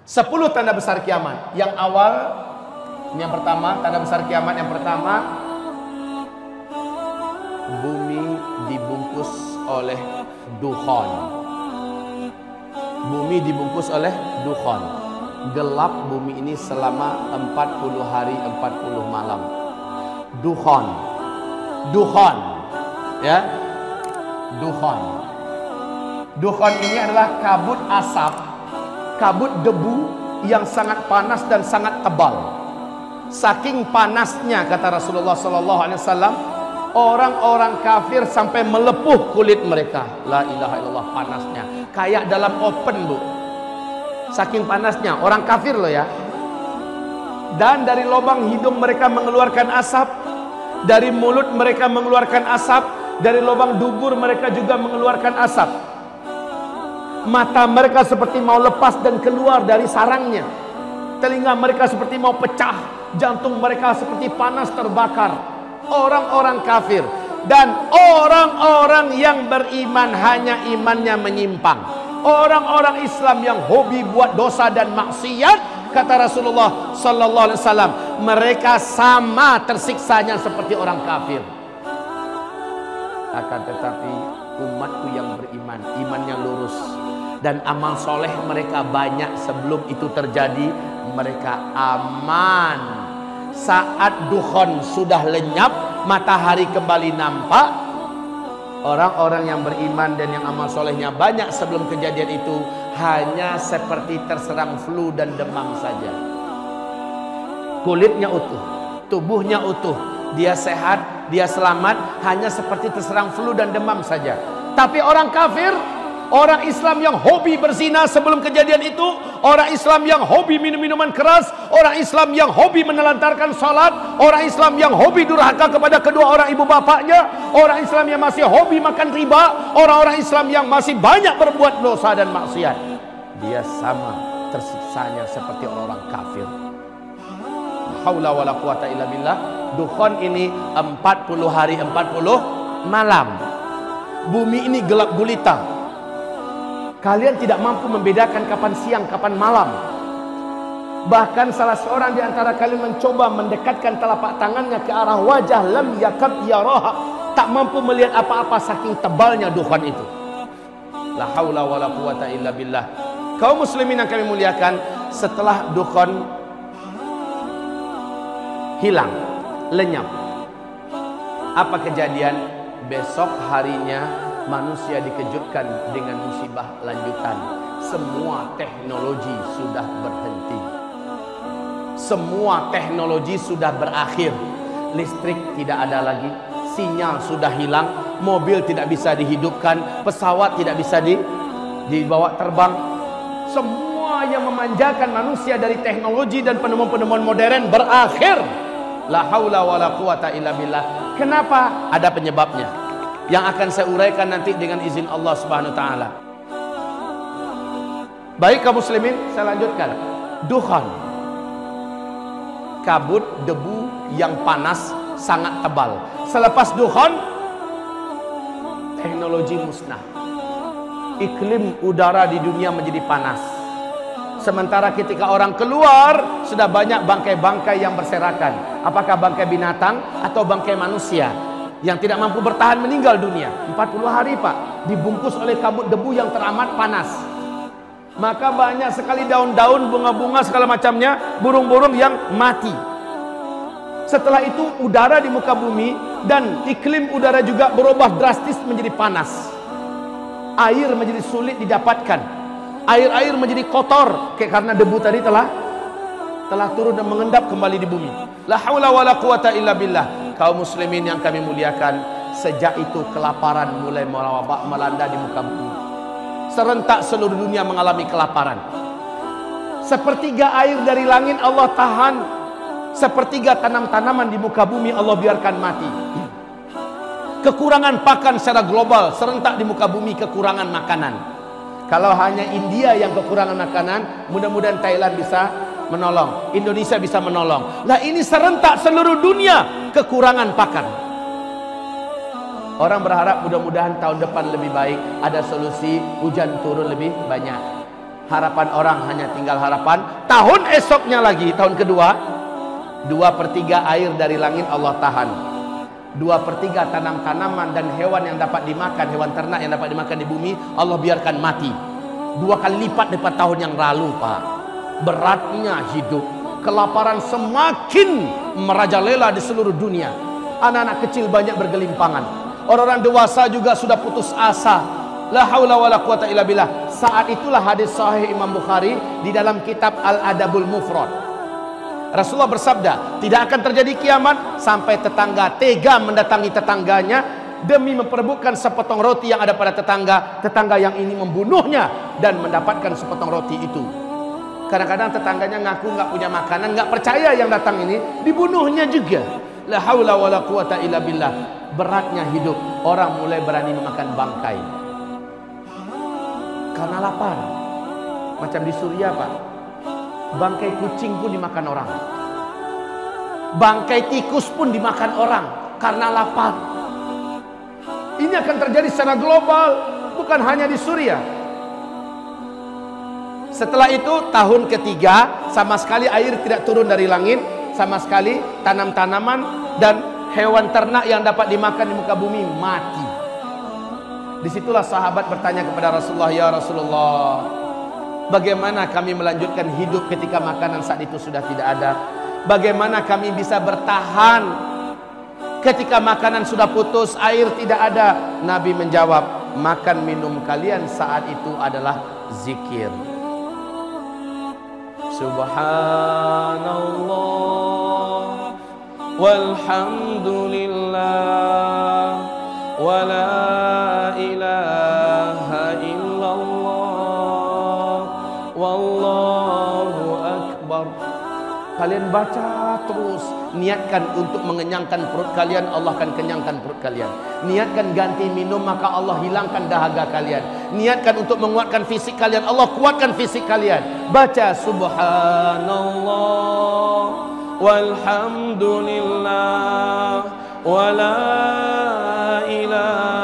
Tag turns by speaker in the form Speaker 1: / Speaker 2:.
Speaker 1: 10 tanda besar kiamat. Yang awal, yang pertama, tanda besar kiamat yang pertama, bumi dibungkus oleh dukhon. Bumi dibungkus oleh dukhon. Gelap bumi ini selama 40 hari 40 malam. Dukhon. Dukhon. Ya. Dukhon. Dukhon ini adalah kabut asap, kabut debu yang sangat panas dan sangat tebal. Saking panasnya, kata Rasulullah SAW, orang-orang kafir sampai melepuh kulit mereka. La ilaha illallah, panasnya kayak dalam oven, Bu. Saking panasnya, orang kafir loh ya. Dan dari lubang hidung mereka mengeluarkan asap, dari mulut mereka mengeluarkan asap, dari lubang dubur mereka juga mengeluarkan asap. Mata mereka seperti mau lepas dan keluar dari sarangnya. Telinga mereka seperti mau pecah. Jantung mereka seperti panas terbakar. Orang-orang kafir. Dan orang-orang yang beriman hanya imannya menyimpang. Orang-orang Islam yang hobi buat dosa dan maksiat, kata Rasulullah sallallahu alaihi wasallam, mereka sama tersiksanya seperti orang kafir. Akan tetapi umatku yang beriman, imannya lurus, dan amal soleh mereka banyak sebelum itu terjadi, mereka aman. Saat dukhon sudah lenyap, matahari kembali nampak, orang-orang yang beriman dan yang amal solehnya banyak sebelum kejadian itu hanya seperti terserang flu dan demam saja. Kulitnya utuh, tubuhnya utuh, dia sehat, dia selamat, hanya seperti terserang flu dan demam saja. Tapi orang kafir, orang Islam yang hobi berzina sebelum kejadian itu, orang Islam yang hobi minum-minuman keras, orang Islam yang hobi menelantarkan salat, orang Islam yang hobi durhaka kepada kedua orang ibu bapaknya, orang Islam yang masih hobi makan riba, orang-orang Islam yang masih banyak berbuat dosa dan maksiat, dia sama tersiksanya seperti orang-orang kafir. Haula wala quwata illa billah. Dukhon ini 40 hari 40 malam. Bumi ini gelap gulita. Kalian tidak mampu membedakan kapan siang, kapan malam. Bahkan salah seorang di antara kalian mencoba mendekatkan telapak tangannya ke arah wajah, lam yakad yaraha, tak mampu melihat apa-apa saking tebalnya dukhon itu. La haula wala quwata illa billah. Kaum muslimin yang kami muliakan, setelah dukhon hilang, lenyap, apa kejadian? Besok harinya manusia dikejutkan dengan musibah lanjutan. Semua teknologi sudah berhenti. Semua teknologi sudah berakhir. Listrik tidak ada lagi, sinyal sudah hilang, mobil tidak bisa dihidupkan, pesawat tidak bisa dibawa terbang. Semua yang memanjakan manusia dari teknologi dan penemuan-penemuan modern berakhir. La haula wala quwata illa billah. Kenapa? Ada penyebabnya yang akan saya uraikan nanti dengan izin Allah Subhanahu wa taala. Baik kaum muslimin, saya lanjutkan. Dukhon, kabut debu yang panas sangat tebal. Selepas dukhon, teknologi musnah. Iklim udara di dunia menjadi panas. Sementara ketika orang keluar, sudah banyak bangkai-bangkai yang berserakan. Apakah bangkai binatang atau bangkai manusia yang tidak mampu bertahan meninggal dunia. 40 hari Pak, dibungkus oleh kabut debu yang teramat panas. Maka banyak sekali daun-daun, bunga-bunga segala macamnya, burung-burung yang mati. Setelah itu udara di muka bumi dan iklim udara juga berubah drastis menjadi panas. Air menjadi sulit didapatkan. Air-air menjadi kotor karena debu tadi telah turun dan mengendap kembali di bumi. La haula wala quwata illa billah. Kaum muslimin yang kami muliakan, sejak itu kelaparan mulai mewabah melanda di muka bumi. Serentak seluruh dunia mengalami kelaparan. Sepertiga air dari langit Allah tahan, sepertiga tanam-tanaman di muka bumi Allah biarkan mati. Kekurangan pakan secara global, serentak di muka bumi kekurangan makanan. Kalau hanya India yang kekurangan makanan, mudah-mudahan Thailand bisa menolong, Indonesia bisa menolong. Lah ini serentak seluruh dunia kekurangan pakan. Orang berharap mudah-mudahan tahun depan lebih baik, ada solusi, hujan turun lebih banyak. Harapan orang hanya tinggal harapan. Tahun esoknya lagi, tahun kedua, 2/3 air dari langit Allah tahan. 2/3 tanam-tanaman dan hewan yang dapat dimakan, hewan ternak yang dapat dimakan di bumi, Allah biarkan mati. 2 kali lipat daripada tahun yang lalu, Pak. Beratnya hidup. Kelaparan semakin merajalela di seluruh dunia. Anak-anak kecil banyak bergelimpangan. Orang-orang dewasa juga sudah putus asa. La haula wala quwata illa billah. Saat itulah hadis sahih Imam Bukhari di dalam kitab Al-Adabul Mufrad. Rasulullah bersabda, tidak akan terjadi kiamat sampai tetangga tega mendatangi tetangganya demi memperebutkan sepotong roti yang ada pada tetangga yang ini membunuhnya dan mendapatkan sepotong roti itu. Kadang-kadang tetangganya ngaku nggak punya makanan, nggak percaya yang datang ini, dibunuhnya juga. La haula wala quwata illa billah. Beratnya hidup, orang mulai berani memakan bangkai karena lapar. Macam di Suriah, Pak, bangkai kucing pun dimakan orang, bangkai tikus pun dimakan orang karena lapar. Ini akan terjadi secara global, bukan hanya di Suriah. Setelah itu tahun ketiga, sama sekali air tidak turun dari langit, sama sekali tanam-tanaman dan hewan ternak yang dapat dimakan di muka bumi mati. Disitulah sahabat bertanya kepada Rasulullah, ya Rasulullah, bagaimana kami melanjutkan hidup ketika makanan saat itu sudah tidak ada? Bagaimana kami bisa bertahan ketika makanan sudah putus, air tidak ada? Nabi menjawab, makan minum kalian saat itu adalah zikir. Subhanallah walhamdulillah wa la ilaha illallah wallahu akbar. Kalian baca terus, niatkan untuk mengenyangkan perut kalian, Allah akan kenyangkan perut kalian. Niatkan ganti minum, maka Allah hilangkan dahaga kalian. Niatkan untuk menguatkan fisik kalian, Allah kuatkan fisik kalian. Baca subhanallah walhamdulillah wa la ilaha